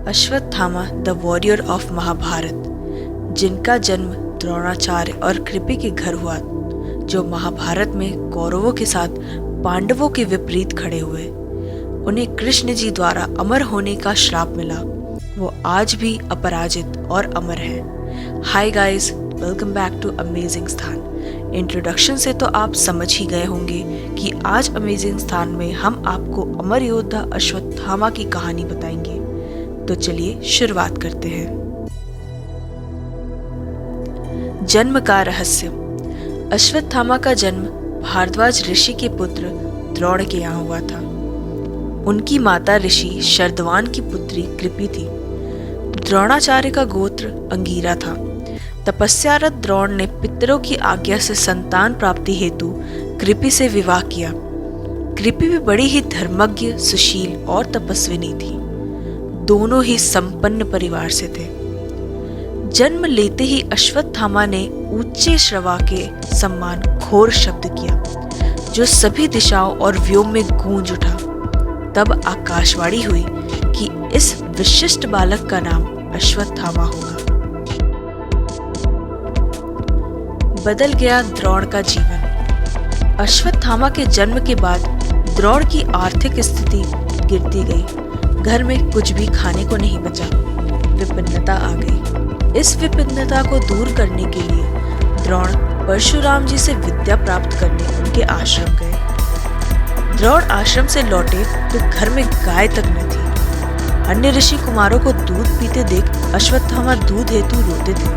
Ashwatthama the warrior of Mahabharat, जिनका जन्म द्रोणाचार्य और कृपि के घर हुआ, जो महाभारत में कौरवों के साथ पांडवों के विपरीत खड़े हुए। उन्हें कृष्ण जी द्वारा अमर होने का श्राप मिला। वो आज भी अपराजित और अमर है। Hi guys, welcome back to amazing Sthan. Introduction से तो आप समझ ही गए होंगे कि आज अमेजिंग स्थान में हम आपको अमर योद्धा अश्वत्थामा की कहानी बताएंगे। तो चलिए शुरुआत करते हैं। जन्म का रहस्य। अश्वत्थामा का जन्म भारद्वाज ऋषि के पुत्र द्रोण के यहाँ हुआ था। उनकी माता ऋषि शर्दवान की पुत्री कृपि थी। द्रोणाचार्य का गोत्र अंगीरा था। तपस्यारत द्रोण ने पितरों की आज्ञा से संतान प्राप्ति हेतु कृपि से विवाह किया। कृपि भी बड़ी ही धर्मज्ञ, सुशील और तपस्विनी थी। दोनों ही संपन्न परिवार से थे। जन्म लेते ही अश्वत्थामा ने ऊंचे श्रवा के सम्मान घोर शब्द किया, जो सभी दिशाओं और व्योम में गूंज उठा। तब आकाशवाणी हुई कि इस विशिष्ट बालक का नाम अश्वत्थामा होगा। बदल गया द्रोण का जीवन। अश्वत्थामा के जन्म के बाद द्रोण की आर्थिक स्थिति गिरती गई। घर में कुछ भी खाने को नहीं बचा। विपन्नता आ गई। इस विपन्नता को दूर करने के लिए द्रोण परशुराम जी से विद्या प्राप्त करने उनके आश्रम गए। द्रोण आश्रम से लौटे तो घर में गाय तक न थी। अन्य ऋषि कुमारों को दूध पीते देख अश्वत्थामा दूध हेतु रोते थे।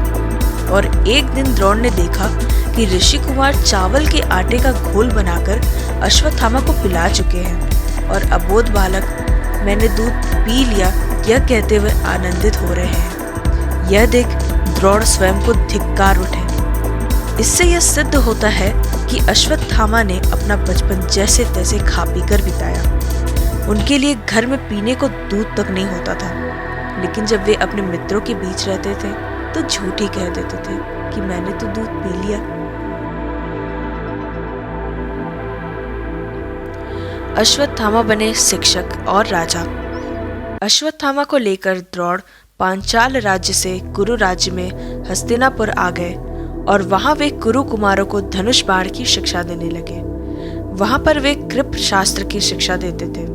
और एक दिन द्रोण ने देखा कि ऋषि कुमार चावल के आटे का घोल बनाकर अश्वत्थामा को पिला चुके हैं और अबोध बालक मैंने दूध पी लिया यह कहते हुए आनंदित हो रहे हैं। यह देख द्रोण स्वयं को धिक्कार उठे। इससे यह सिद्ध होता है कि अश्वत्थामा ने अपना बचपन जैसे तैसे खा पी कर बिताया। उनके लिए घर में पीने को दूध तक नहीं होता था। लेकिन जब वे अपने मित्रों के बीच रहते थे तो झूठ ही कह देते थे कि मैंने तो दूध पी लिया। अश्वत्थामा बने शिक्षक और राजा। अश्वत्थामा को लेकर द्रोण पांचाल राज्य से कुरु राज्य में हस्तिनापुर आ गए और वहां वे कुरु कुमारों को धनुष बाण की शिक्षा देने लगे। वहां पर वे कृप शास्त्र की शिक्षा देते थे।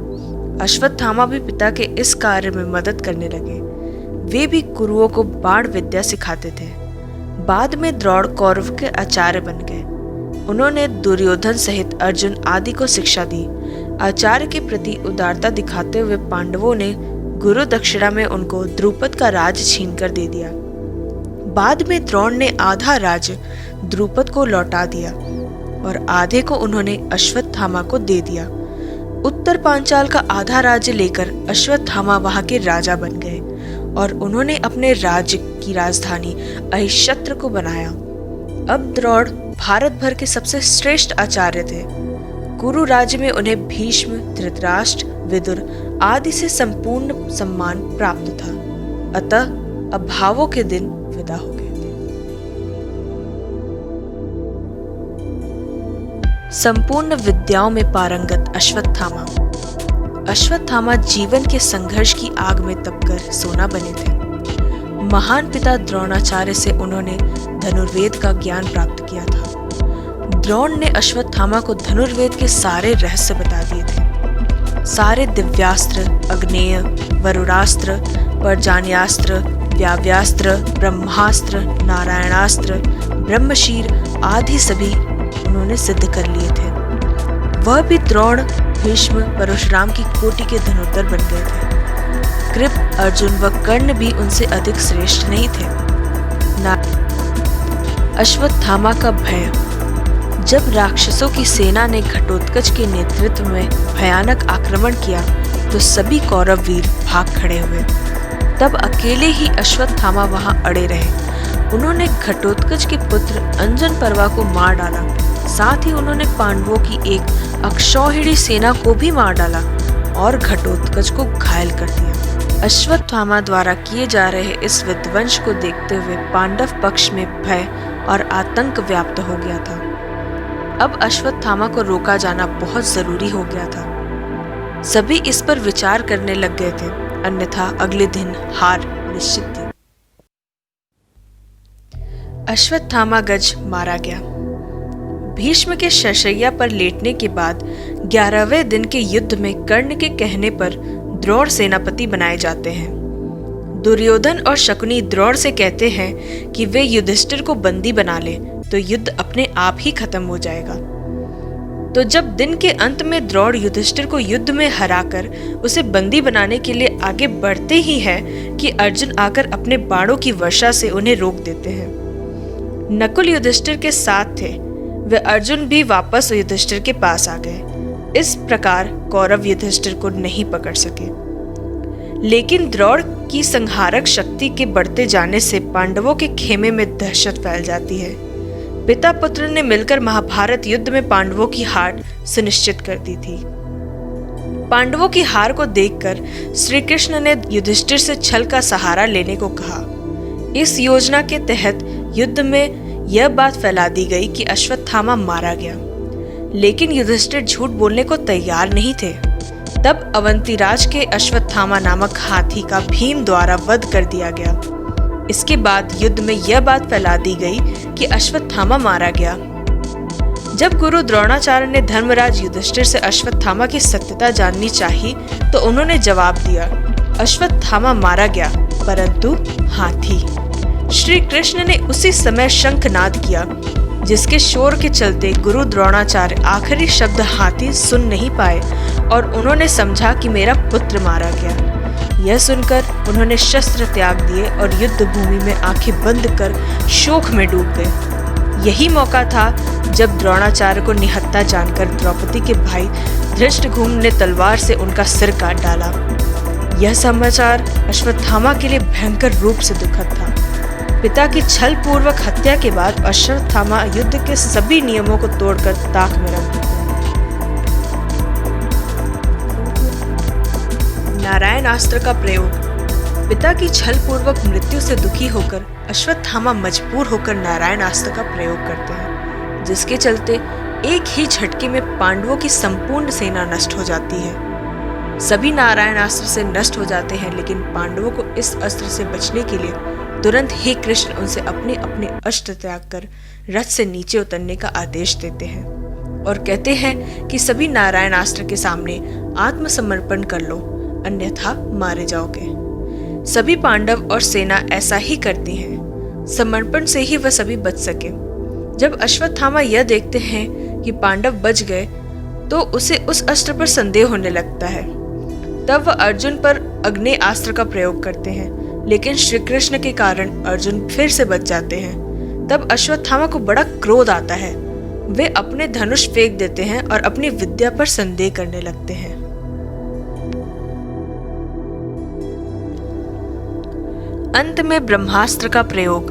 अश्वत्थामा भी पिता के इस कार्य में मदद करने लगे। वे भी कुरुओं को बाण विद्या सिखाते थे। बाद में द्रोण कौरव के आचार्य बन गए। उन्होंने दुर्योधन सहित अर्जुन आदि को शिक्षा दी। आचार्य के प्रति उदारता दिखाते हुए पांडवों ने गुरु दक्षिणा में उनको द्रुपद का राज छीनकर दे दिया। बाद में द्रोण ने आधा राज्य द्रुपद को लौटा दिया और आधे को उन्होंने अश्वत्थामा को दे दिया। उत्तर पांचाल का आधा राज्य लेकर अश्वत्थामा वहां के राजा बन गए और उन्होंने अपने राज्य की राजधानी अहिष्यत्र को बनाया। अब द्रोण भारत भर के सबसे श्रेष्ठ आचार्य थे। कुरु राज्य में उन्हें भीष्म, धृतराष्ट्र, विदुर आदि से संपूर्ण सम्मान प्राप्त था। अतः अब भावों के दिन विदा हो गए थे। संपूर्ण विद्याओं में पारंगत अश्वत्थामा। अश्वत्थामा जीवन के संघर्ष की आग में तपकर सोना बने थे। महान पिता द्रोणाचार्य से उन्होंने धनुर्वेद का ज्ञान प्राप्त किया था। द्रोण ने अश्वत्थामा को धनुर्वेद के सारे रहस्य बता दिए थे। सारे दिव्यास्त्र, अग्नेय, वरुणास्त्र, पर्जन्यास्त्र, व्याव्यास्त्र, ब्रह्मास्त्र, नारायणास्त्र, ब्रह्मशीर आदि सभी उन्होंने सिद्ध कर लिए थे। वह भी द्रोण, भीष्म, परशुराम की कोटि के धनुर्धर बन गए थे। कृप, अर्जुन व कर्ण भी उनसे अधिक श्रेष्ठ नहीं थे। अश्वत्थामा का भय। जब राक्षसों की सेना ने घटोत्कच के नेतृत्व में भयानक आक्रमण किया तो सभी कौरव वीर भाग खड़े हुए। तब अकेले ही अश्वत्थामा वहां अड़े रहे। उन्होंने घटोत्कच के पुत्र अंजन पर्वा को मार डाला। साथ ही उन्होंने पांडवों की एक अक्षौहिणी सेना को भी मार डाला और घटोत्कच को घायल कर दिया। अश्वत्थामा द्वारा किए जा रहे इस विध्वंस को देखते हुए पांडव पक्ष में भय और आतंक व्याप्त हो गया था। अब अश्वत्थामा को रोका जाना बहुत जरूरी हो गया था। सभी इस पर विचार करने लग गए थे। अन्यथा अगले दिन हार निश्चित थी। अश्वत्थामा गज मारा गया। भीष्म के शरशैया पर लेटने के बाद 11वें दिन के युद्ध में कर्ण के कहने पर द्रोण सेनापति बनाए जाते हैं। दुर्योधन और शकुनी द्रोण से कहते हैं कि वे युधिष्ठिर को बंदी बना ले तो युद्ध अपने आप ही खत्म हो जाएगा। तो जब दिन के अंत में द्रोण युधिष्ठिर को युद्ध में हराकर उसे बंदी बनाने के लिए आगे बढ़ते ही हैं कि अर्जुन आकर अपने बाणों की वर्षा से उन्हें रोक देते हैं। नकुल युधिष्ठिर के साथ थे, वे अर्जुन भी वापस युधिष्ठिर के पास आ गए। इस प्रकार कौरव युधिष्ठिर को नहीं पकड़ सके। लेकिन द्रोण की संहारक शक्ति के बढ़ते जाने से पांडवों के खेमे में दहशत फैल जाती है। पिता पुत्र ने मिलकर महाभारत युद्ध में पांडवों की हार सुनिश्चित कर दी थी। पांडवों की हार को देखकर श्री कृष्ण ने युधिष्ठिर से छल का सहारा लेने को कहा। इस योजना के तहत युद्ध में यह बात फैला दी गई कि अश्वत्थामा मारा गया, लेकिन युधिष्ठिर झूठ बोलने को तैयार नहीं थे। तब अवंतीराज के अश्वत्थामा नामक हाथी का भीम द्वारा वध कर दिया गया। इसके बाद युद्ध में यह बात फैला दी गई कि अश्वत्थामा मारा गया। जब गुरु द्रोणाचार्य ने धर्मराज युधिष्ठिर से अश्वत्थामा की सत्यता जाननी चाहिए तो उन्होंने जवाब दिया, अश्वत्थामा मारा गया परंतु हाथी। श्री कृष्ण ने उसी समय शंखनाद किया, जिसके शोर के चलते गुरु द्रोणाचार्य आखिरी शब्द हाथी सुन नहीं पाए और उन्होंने समझा कि मेरा पुत्र मारा गया। यह सुनकर उन्होंने शस्त्र त्याग दिए और युद्ध भूमि में आंखें बंद कर शोक में डूब गए। यही मौका था जब द्रोणाचार्य को निहत्था जानकर द्रौपदी के भाई धृष्टद्युम्न ने तलवार से उनका सिर काट डाला। यह समाचार अश्वत्थामा के लिए भयंकर रूप से दुखद था। पिता की छल पूर्वक हत्या के बाद अश्वत्थामा युद्ध के सभी नियमों को तोड़कर ताक में रख दिया। नारायणास्त्र का प्रयोग। पिता की छल पूर्वक मृत्यु से दुखी होकर अश्वत्थामा मजबूर होकर नारायणास्त्र का प्रयोग करते हैं, जिसके चलते एक ही झटके में पांडवों की संपूर्ण सेना नष्ट हो जाती है। सभी नारायणास्त्र से नष्ट हो जाते हैं, लेकिन पांडवों को इस अस्त्र से बचने के लिए तुरंत ही कृष्ण उनसे अपने अपने अस्त्र त्याग कर रथ से नीचे उतरने का आदेश देते हैं और कहते हैं कि सभी नारायणास्त्र के सामने आत्मसमर्पण कर लो, अन्यथा मारे जाओगे। सभी पांडव और सेना ऐसा ही करती हैं। समर्पण से ही वह सभी बच सके। जब अश्वत्थामा यह देखते हैं कि पांडव बच गए तो उसे उस अस्त्र पर संदेह होने लगता है। तब वह अर्जुन पर अग्नेयास्त्र का प्रयोग करते हैं, लेकिन श्री कृष्ण के कारण अर्जुन फिर से बच जाते हैं। तब अश्वत्थामा को बड़ा क्रोध आता है। वे अपने धनुष फेंक देते हैं और अपनी विद्या पर संदेह करने लगते हैं। अंत में ब्रह्मास्त्र का प्रयोग।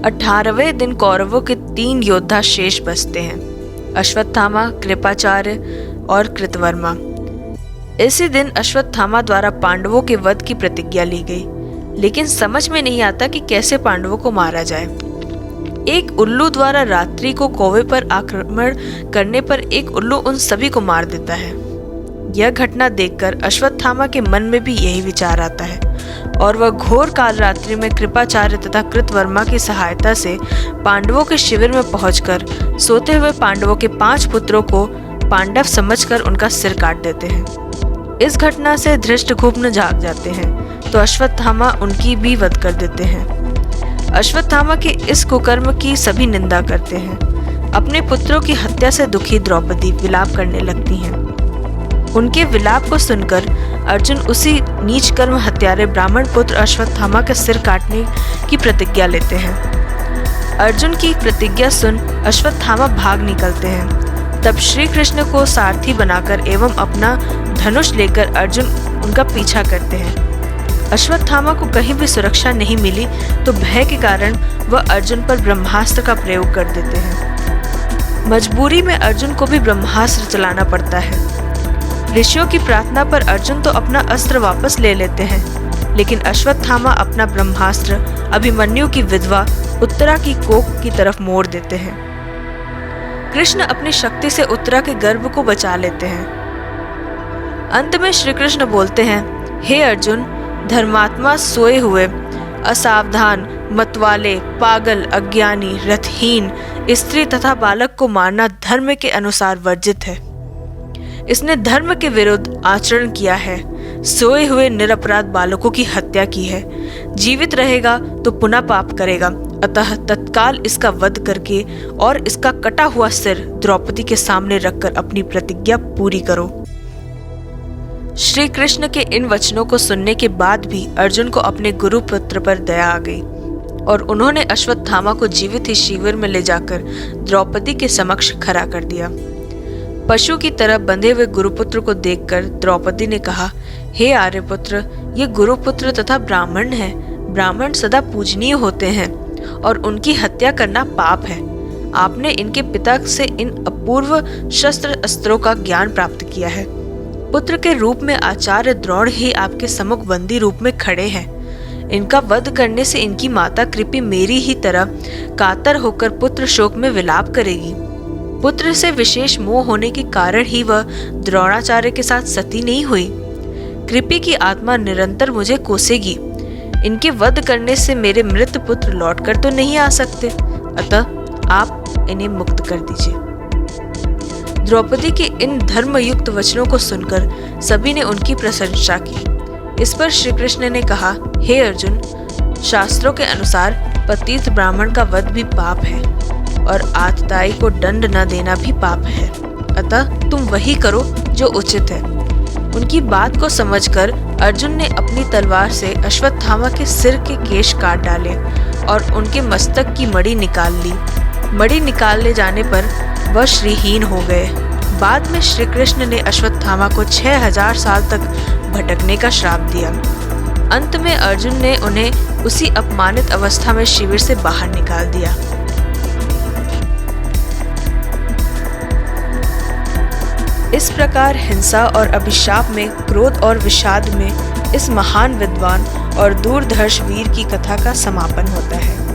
18वें दिन कौरवों के 3 योद्धा शेष बचते हैं, अश्वत्थामा, कृपाचार्य और कृतवर्मा। इसी दिन अश्वत्थामा द्वारा पांडवों के वध की प्रतिज्ञा ली गई, लेकिन समझ में नहीं आता कि कैसे पांडवों को मारा जाए। एक उल्लू द्वारा रात्रि को कौवे पर आक्रमण करने पर एक उल्लू उन सभी को मार देता है। यह घटना देखकर अश्वत्थामा के मन में भी यही विचार आता है और वह घोर काल रात्रि में कृपाचार्य तथा कृतवर्मा की सहायता से पांडवों के शिविर में पहुंचकर सोते हुए पांडवों के 5 पुत्रों को पांडव समझकर उनका सिर काट देते हैं। इस घटना से धृष्टद्युम्न जाग जाते हैं तो अश्वत्थामा उनकी भी वध कर देते हैं। अश्वत्थामा के इस कुकर्म की सभी निंदा करते हैं। अपने पुत्रों की हत्या से दुखी द्रौपदी विलाप करने लगती हैं। उनके विलाप को सुनकर अर्जुन उसी नीच कर्म हत्यारे ब्राह्मण पुत्र अश्वत्थामा का सिर काटने की प्रतिज्ञा लेते हैं। अर्जुन की प्रतिज्ञा सुन अश्वत्थामा भाग निकलते हैं। तब श्री कृष्ण को सारथी बनाकर एवं अपना धनुष लेकर अर्जुन उनका पीछा करते हैं। अश्वत्थामा को कहीं भी सुरक्षा नहीं मिली तो भय के कारण वह अर्जुन पर ब्रह्मास्त्र का प्रयोग कर देते हैं। मजबूरी में अर्जुन को भी ब्रह्मास्त्र चलाना पड़ता है। ऋषियों की प्रार्थना पर अर्जुन तो अपना अस्त्र वापस ले लेते हैं, लेकिन अश्वत्थामा अपना ब्रह्मास्त्र अभिमन्यु की विधवा उत्तरा की कोख की तरफ मोड़ देते हैं। कृष्ण अपनी शक्ति से उत्तरा के गर्भ को बचा लेते हैं। अंत में श्री कृष्ण बोलते हैं, हे अर्जुन, धर्मात्मा सोए हुए, असावधान, मतवाले, पागल, अज्ञानी, रथहीन, स्त्री तथा बालक को मारना धर्म के अनुसार वर्जित है। इसने धर्म के विरुद्ध आचरण किया है। सोए हुए निरपराध बालकों की हत्या की है। जीवित रहेगा तो पुनः पाप करेगा, अतः तत्काल इसका वध करके और इसका कटा हुआ सिर द्रौपदी के सामने रखकर अपनी प्रतिज्ञा पूरी करो। श्री कृष्ण के इन वचनों को सुनने के बाद भी अर्जुन को अपने गुरु पुत्र पर दया आ गई और उन्होंने अश्वत्थामा को जीवित ही शिविर में ले जाकर द्रौपदी के समक्ष खड़ा कर दिया। पशु की तरह बंधे हुए गुरुपुत्र को देखकर द्रौपदी ने कहा, हे आर्यपुत्र, ये गुरुपुत्र तथा ब्राह्मण हैं। ब्राह्मण सदा पूजनीय होते हैं और उनकी हत्या करना पाप है। आपने इनके पिता से इन अपूर्व शस्त्र अस्त्रों का ज्ञान प्राप्त किया है। पुत्र के रूप में आचार्य द्रोण ही आपके सम्मुख बंदी रूप में खड़े हैं। इनका वध करने से इनकी माता कृपि मेरी ही तरह कातर होकर पुत्र शोक में विलाप करेगी। पुत्र से विशेष मोह होने के कारण ही वह द्रोणाचार्य के साथ सती नहीं हुई। कृपि की आत्मा निरंतर मुझे कोसेगी। इनके वध करने से मेरे मृत पुत्र लौटकर तो नहीं आ सकते, अतः आप इन्हें मुक्त कर दीजिए। द्रौपदी के इन धर्मयुक्त वचनों को सुनकर सभी ने उनकी प्रशंसा की। इस पर श्री कृष्ण ने कहा, हे अर्जुन, शास्त्रों के अनुसार पतित ब्राह्मण का वध भी पाप है और आतताई को दंड न देना भी पाप है, अतः तुम वही करो जो उचित है। उनकी बात को समझकर अर्जुन ने अपनी तलवार से अश्वत्थामा के सिर के केश काट डाले और उनके मस्तक की मणि निकाल ली। मणि निकालने जाने पर वह श्रीहीन हो गए। बाद में श्री कृष्ण ने अश्वत्थामा को 6000 साल तक भटकने का श्राप दिया। अंत में अर्जुन ने उन्हें उसी अपमानित अवस्था में शिविर से बाहर निकाल दिया। इस प्रकार हिंसा और अभिशाप में, क्रोध और विषाद में इस महान विद्वान और दूरदर्श वीर की कथा का समापन होता है।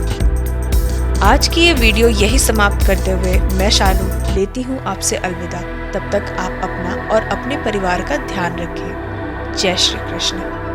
आज की ये वीडियो यही समाप्त करते हुए मैं शालू लेती हूँ आपसे अलविदा। तब तक आप अपना और अपने परिवार का ध्यान रखें। जय श्री कृष्ण।